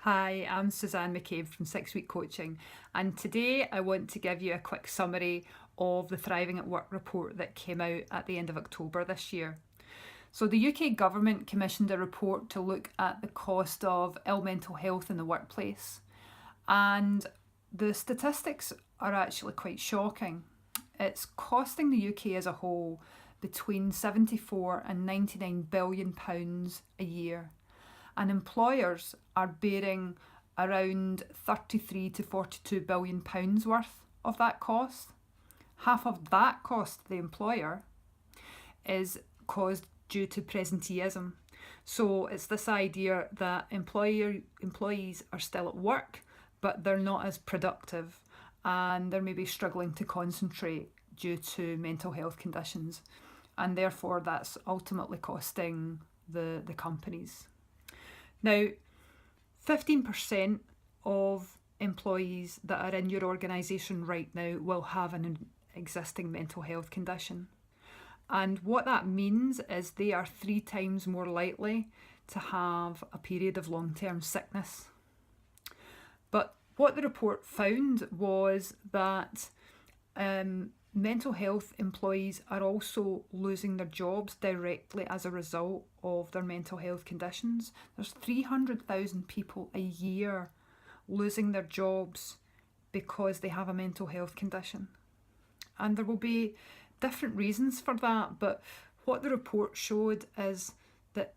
Hi, I'm Susanne McCabe from 6 Week Coaching, and today I want to give you a quick summary of the Thriving at Work report that came out at the end of October this year. So, the UK government commissioned a report to look at the cost of ill mental health in the workplace, and the statistics are actually quite shocking. It's costing the UK as a whole between 74 and 99 billion pounds a year, and employers are bearing around 33 to 42 billion pounds worth of that cost. Half of that cost to the employer is caused due to presenteeism. So it's this idea that employees are still at work, but they're not as productive and they're maybe struggling to concentrate due to mental health conditions, and therefore that's ultimately costing the companies. Now, 15% of employees that are in your organisation right now will have an existing mental health condition. And what that means is they are 3 times more likely to have a period of long-term sickness. But what the report found was that mental health employees are also losing their jobs directly as a result of their mental health conditions. There's 300,000 people a year losing their jobs because they have a mental health condition. And there will be different reasons for that, but what the report showed is that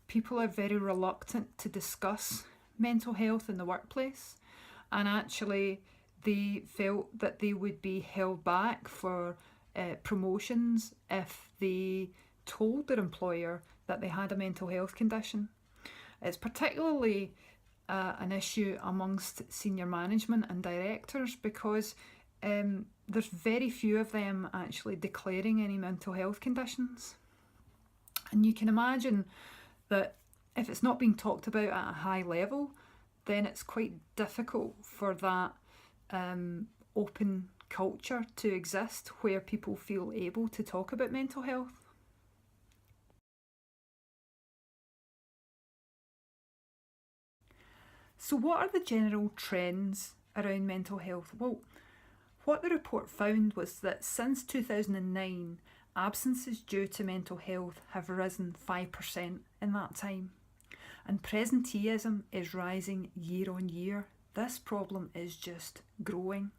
people are very reluctant to discuss mental health in the workplace, and actually they felt that they would be held back for promotions if they told their employer that they had a mental health condition. It's particularly an issue amongst senior management and directors because there's very few of them actually declaring any mental health conditions. And you can imagine that if it's not being talked about at a high level, then it's quite difficult for that open culture to exist where people feel able to talk about mental health. So what are the general trends around mental health? Well, what the report found was that since 2009, absences due to mental health have risen 5% in that time, and presenteeism is rising year on year. This problem is just growing.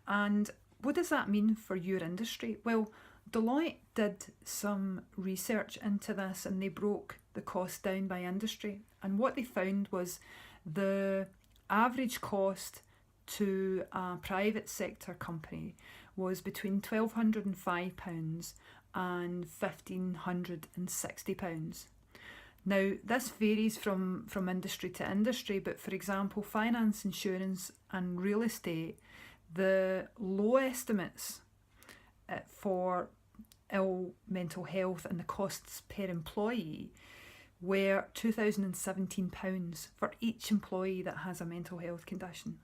And what does that mean for your industry? Well, Deloitte did some research into this and they broke the cost down by industry. And what they found was the average cost to a private sector company was between £1,205 and £1,560. Now, this varies from industry to industry, but for example, finance, insurance and real estate, the low estimates for ill mental health and the costs per employee were £2,017 for each employee that has a mental health condition.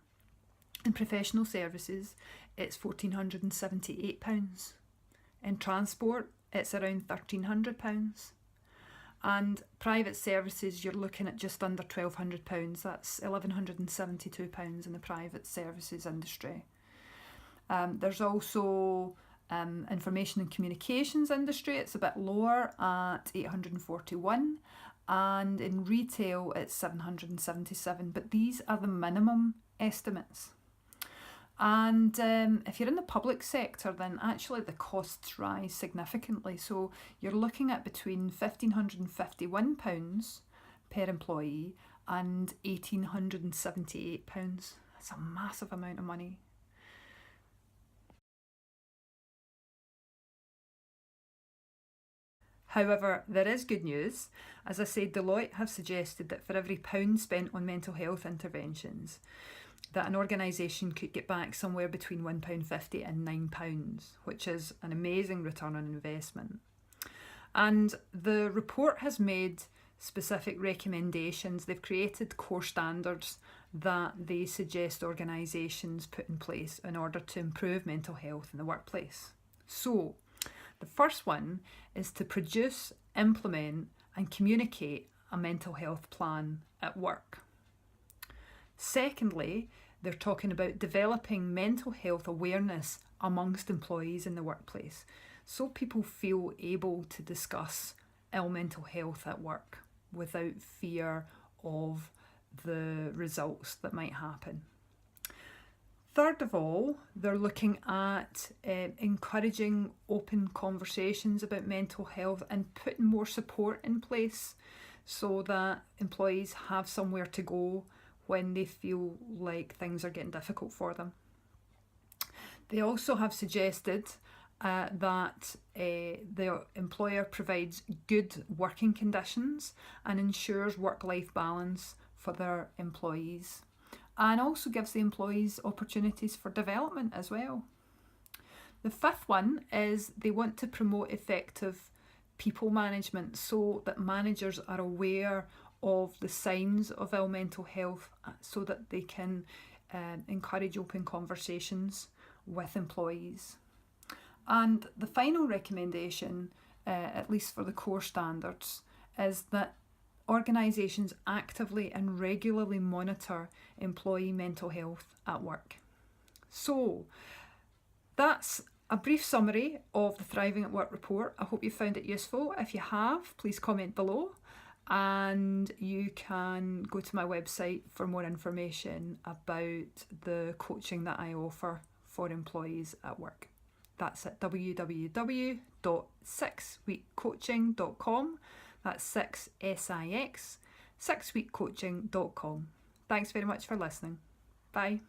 In professional services, it's £1,478. In transport, it's around £1,300. And private services, you're looking at just under £1,200. That's £1,172 in the private services industry. There's also information and communications industry. It's a bit lower at £841, and in retail it's £777. But these are the minimum estimates. And if you're in the public sector, then actually the costs rise significantly. So you're looking at between £1,551 per employee and £1,878. That's a massive amount of money. However, there is good news. As I said, Deloitte have suggested that for every £1 spent on mental health interventions, that an organisation could get back somewhere between £1.50 and £9, which is an amazing return on investment. And the report has made specific recommendations. They've created core standards that they suggest organisations put in place in order to improve mental health in the workplace. So, the first one is to produce, implement and communicate a mental health plan at work. Secondly, they're talking about developing mental health awareness amongst employees in the workplace so people feel able to discuss ill mental health at work without fear of the results that might happen. Third of all, they're looking at encouraging open conversations about mental health and putting more support in place so that employees have somewhere to go when they feel like things are getting difficult for them. They also have suggested that the employer provides good working conditions and ensures work-life balance for their employees, and also gives the employees opportunities for development as well. The fifth one is they want to promote effective people management so that managers are aware of the signs of ill mental health so that they can encourage open conversations with employees. And the final recommendation, at least for the core standards, is that organisations actively and regularly monitor employee mental health at work. So that's a brief summary of the Thriving at Work report. I hope you found it useful. If you have, please comment below, and you can go to my website for more information about the coaching that I offer for employees at work. That's at www.sixweekcoaching.com. That's 6SIX, 6weekcoaching.com. Thanks very much for listening. Bye.